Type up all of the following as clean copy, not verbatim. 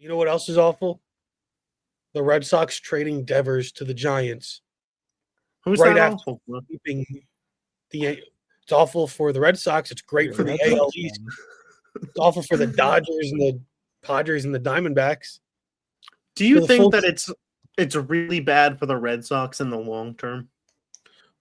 You know what else is awful? The Red Sox trading Devers to the Giants Who's right that after awful for? keeping the. It's awful for the Red Sox. It's great You're for a the Red AL Sox East. fan. It's awful for the Dodgers and the Padres and the Diamondbacks. Do you For the think full, that it's really bad for the Red Sox in the long term?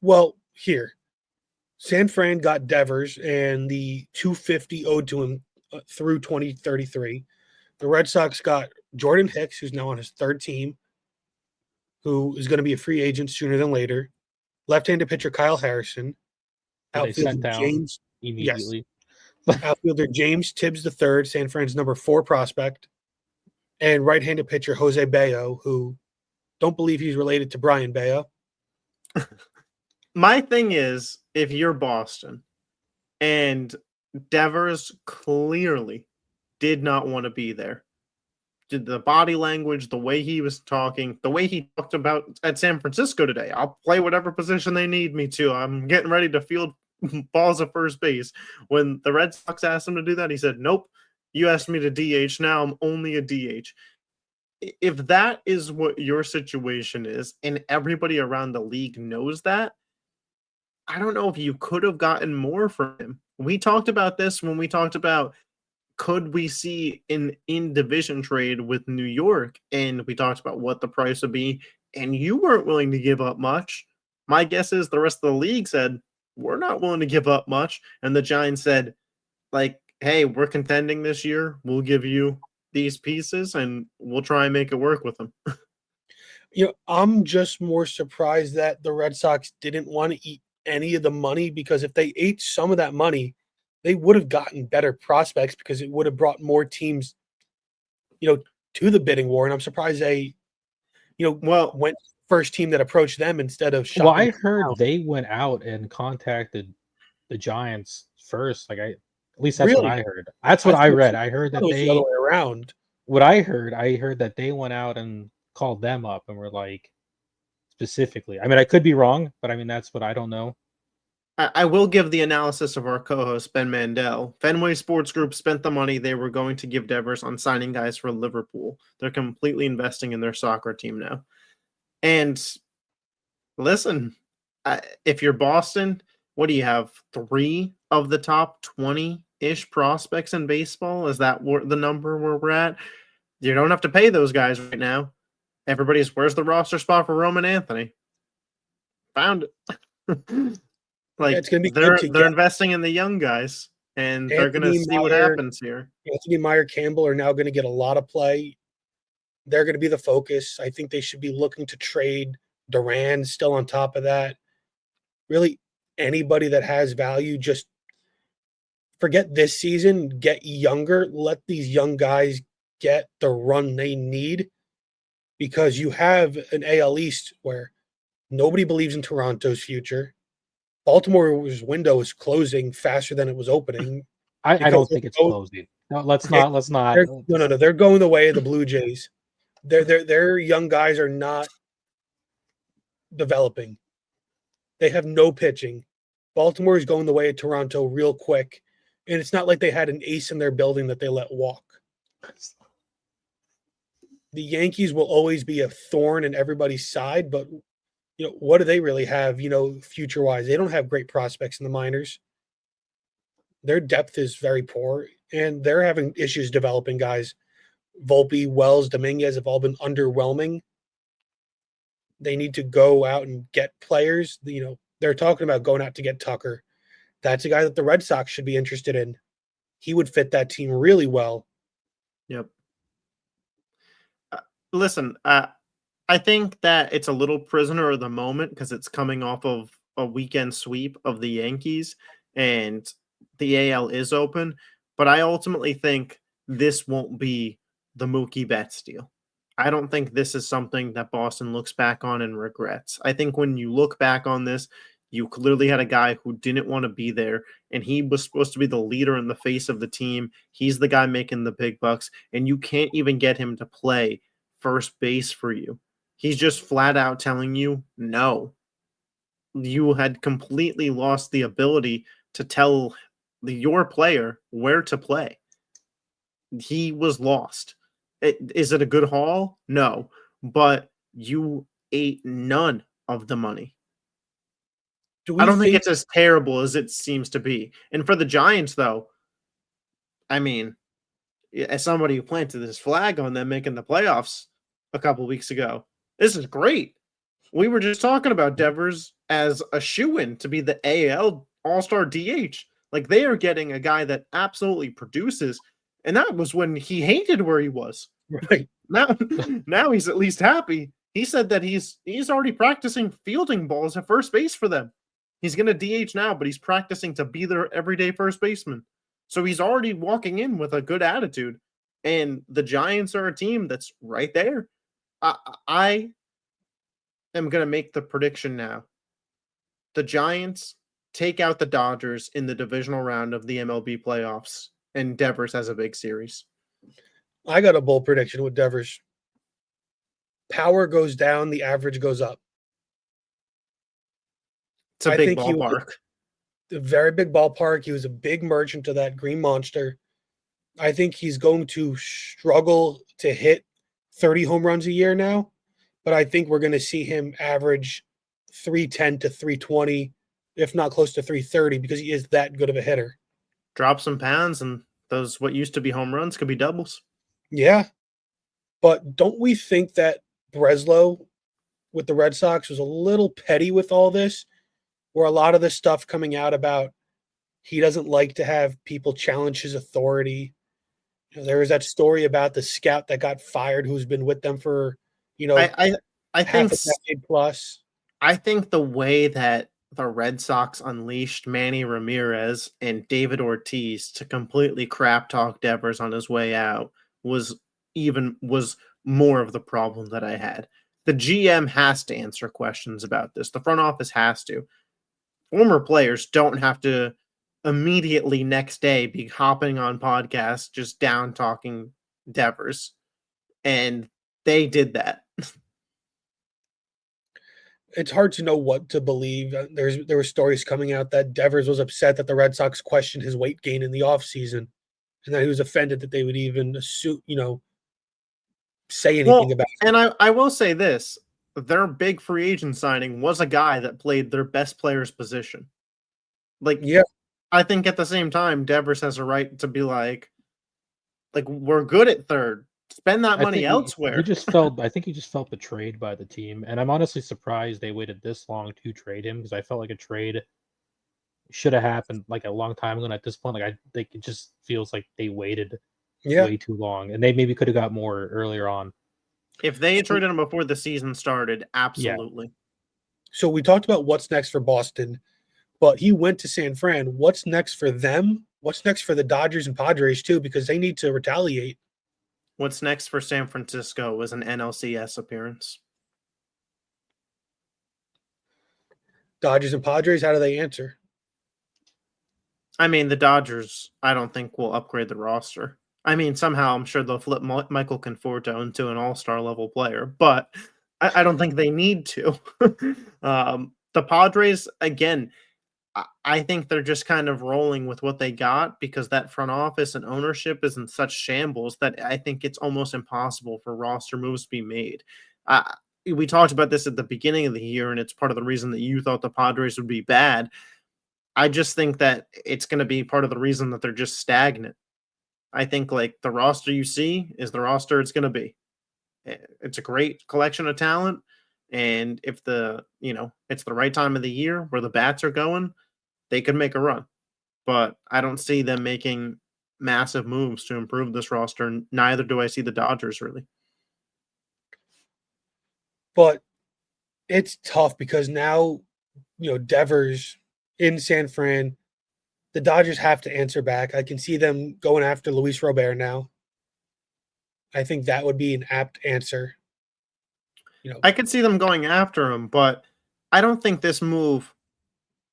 well, here, San Fran got Devers and the 250 owed to him through 2033. The Red Sox got Jordan Hicks, who's now on his third team, who is going to be a free agent sooner than later. Left-handed pitcher Kyle Harrison. Who they Outfielder sent down James. Yes. immediately. Outfielder James Tibbs III, San Fran's number 4 prospect. And right-handed pitcher Jose Bayo, who don't believe he's related to Brian Bayo. My thing is, if you're Boston and Devers clearly did not want to be there. Did the body language, the way he was talking, the way he talked about at San Francisco today, I'll play whatever position they need me to. I'm getting ready to field balls at first base. When the Red Sox asked him to do that, he said, nope, you asked me to DH. Now I'm only a DH. If that is what your situation is, and everybody around the league knows that, I don't know if you could have gotten more from him. We talked about this when we talked about could we see an in division trade with New York, and we talked about what the price would be, and you weren't willing to give up much. My guess is the rest of the league said, we're not willing to give up much. And the Giants said, like, hey, we're contending this year. We'll give you these pieces and we'll try and make it work with them. I'm just more surprised that the Red Sox didn't want to eat any of the money, because if they ate some of that money, they would have gotten better prospects, because it would have brought more teams, to the bidding war. And I'm surprised they, went first team that approached them instead of Well, shopping. I heard they went out and contacted the Giants first. At least that's what Really? I heard. That's I what thought I it read. I heard that was the other they way around. what I heard that they went out and called them up and were like specifically. I mean, I could be wrong, but I mean that's what I don't know. I will give the analysis of our co-host Ben Mandel. Fenway Sports Group spent the money they were going to give Devers on signing guys for Liverpool. They're completely investing in their soccer team now. And listen, if you're Boston, what do you have? 3 of the top 20-ish prospects in baseball? Is that the number where we're at? You don't have to pay those guys right now. Everybody's, where's the roster spot for Roman Anthony? Found it. It's going to be they're good to get investing in the young guys, and they're going to Anthony see what Meyer. happens here. Anthony Meyer, Campbell are now going to get a lot of play. They're going to be the focus. I think they should be looking to trade Duran still on top of that. Really, anybody that has value, just forget this season, get younger, let these young guys get the run they need, because you have an AL East where nobody believes in Toronto's future. Baltimore's window is closing faster than it was opening. I don't think it's closing. No, let's not. No. They're going the way of the Blue Jays. Their young guys are not developing. They have no pitching. Baltimore is going the way of Toronto real quick, and it's not like they had an ace in their building that they let walk. The Yankees will always be a thorn in everybody's side, but what do they really have, future-wise? They don't have great prospects in the minors. Their depth is very poor, and they're having issues developing guys. Volpe, Wells, Dominguez have all been underwhelming. They need to go out and get players. They're talking about going out to get Tucker. That's a guy that the Red Sox should be interested in. He would fit that team really well. Yep. Listen, I think that it's a little prisoner of the moment because it's coming off of a weekend sweep of the Yankees and the AL is open. But I ultimately think this won't be the Mookie Betts deal. I don't think this is something that Boston looks back on and regrets. I think when you look back on this, you clearly had a guy who didn't want to be there, and he was supposed to be the leader in the face of the team. He's the guy making the big bucks, and you can't even get him to play first base for you. He's just flat out telling you, no. You had completely lost the ability to tell your player where to play. He was lost. Is it a good haul? No, but you ate none of the money. Do I we don't think think it's as terrible as it seems to be. And for the Giants, though, I mean, as somebody who planted this flag on them making the playoffs a couple weeks ago, this is great. We were just talking about Devers as a shoo-in to be the AL All-Star DH. Like, they are getting a guy that absolutely produces, and that was when he hated where he was. right? Now, now he's at least happy. He said that he's already practicing fielding balls at first base for them. He's going to DH now, but he's practicing to be their everyday first baseman. So he's already walking in with a good attitude. And the Giants are a team that's right there. I am going to make the prediction now. The Giants take out the Dodgers in the divisional round of the MLB playoffs, and Devers has a big series. I got a bold prediction with Devers. Power goes down, the average goes up. It's a I big think he was ballpark. a very big ballpark. He was a big merchant of that green monster. I think he's going to struggle to hit 30 home runs a year now, but I think we're going to see him average 310 to 320, if not close to 330, because he is that good of a hitter. Drop some pounds, and those what used to be home runs could be doubles. Yeah. But don't we think that Breslow with the Red Sox was a little petty with all this, where a lot of this stuff coming out about he doesn't like to have people challenge his authority? There was that story about the scout that got fired who's been with them for, I half think a decade plus. I think the way that the Red Sox unleashed Manny Ramirez and David Ortiz to completely crap talk Devers on his way out was more of the problem that I had. The GM has to answer questions about this. The front office has to. Former players don't have to immediately next day be hopping on podcasts just down talking Devers. And they did that. It's hard to know what to believe. There were stories coming out that Devers was upset that the Red Sox questioned his weight gain in the offseason, and that he was offended that they would even assume, say anything about it. And I will say this, their big free agent signing was a guy that played their best player's position. Like, Yeah, I think at the same time, Devers has a right to be like, we're good at third. Spend that I money think elsewhere. I think he just felt betrayed by the team, and I'm honestly surprised they waited this long to trade him because I felt like a trade should have happened like a long time ago. And at this point, like I think it just feels like they waited yeah. way too long, and they maybe could have got more earlier on. If they So, traded him before the season started, absolutely. so we talked about what's next for Boston, but he went to San Fran. What's next for them? What's next for the Dodgers and Padres too? Because they need to retaliate. What's next for San Francisco was an NLCS appearance. Dodgers and Padres, how do they answer? I mean, the Dodgers, I don't think will upgrade the roster. I mean, somehow I'm sure they'll flip Michael Conforto into an all-star level player, but I don't think they need to. The Padres, again, I think they're just kind of rolling with what they got because that front office and ownership is in such shambles that I think it's almost impossible for roster moves to be made. We talked about this at the beginning of the year, and it's part of the reason that you thought the Padres would be bad. I just think that it's going to be part of the reason that they're just stagnant. I think like the roster you see is the roster it's going to be. It's a great collection of talent, and if it's the right time of the year where the bats are going, they could make a run. But I don't see them making massive moves to improve this roster. Neither do I see the Dodgers really. But it's tough because now, Devers in San Fran, the Dodgers have to answer back. I can see them going after Luis Robert now. I think that would be an apt answer. I could see them going after him, but I don't think this move.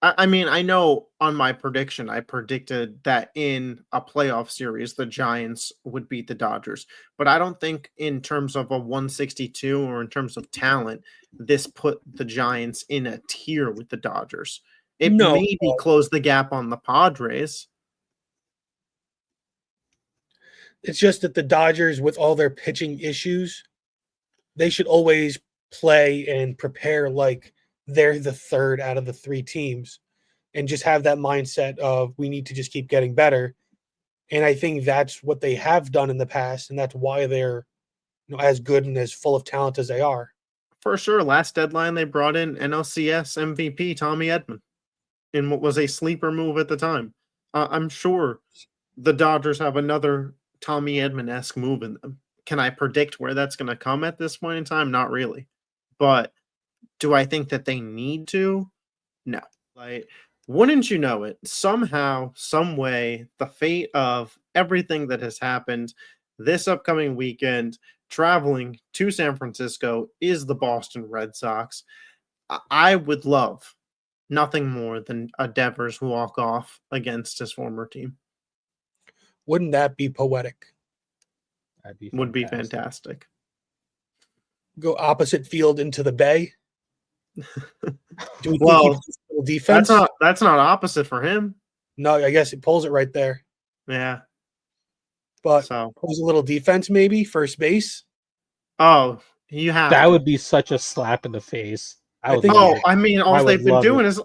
I mean, I know on my prediction, I predicted that in a playoff series, the Giants would beat the Dodgers. But I don't think in terms of a 162 or in terms of talent, this put the Giants in a tier with the Dodgers. It No, maybe closed the gap on the Padres. It's just that the Dodgers, with all their pitching issues, they should always play and prepare like they're the third out of the three teams and just have that mindset of we need to just keep getting better. And I think that's what they have done in the past, and that's why they're as good and as full of talent as they are. For sure, last deadline they brought in NLCS MVP Tommy Edman in what was a sleeper move at the time. I'm sure the Dodgers have another Tommy Edman-esque move in them. Can I predict where that's going to come at this point in time? Not really. But do I think that they need to? No. Like, wouldn't you know it? Somehow, some way, the fate of everything that has happened this upcoming weekend, traveling to San Francisco, is the Boston Red Sox. I would love nothing more than a Devers walk-off against his former team. Wouldn't that be poetic? Would be fantastic. Go opposite field into the Bay. Do we Well, think he plays defense? That's not opposite for him. No, I guess it pulls it right there. Yeah. But So, pulls a little defense, maybe first base. oh, you have That to. would be such a slap in the face. I would think- love Oh, it. I mean, I all would they've been love doing it. is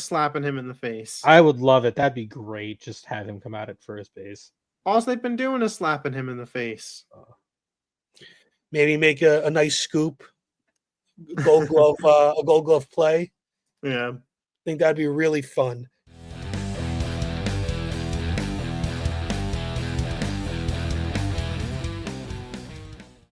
slapping him in the face. I would love it. That'd be great. Just have him come out at first base. All they've been doing is slapping him in the face. Maybe make a nice scoop, Gold Glove, a Gold Glove play. Yeah. I think that'd be really fun.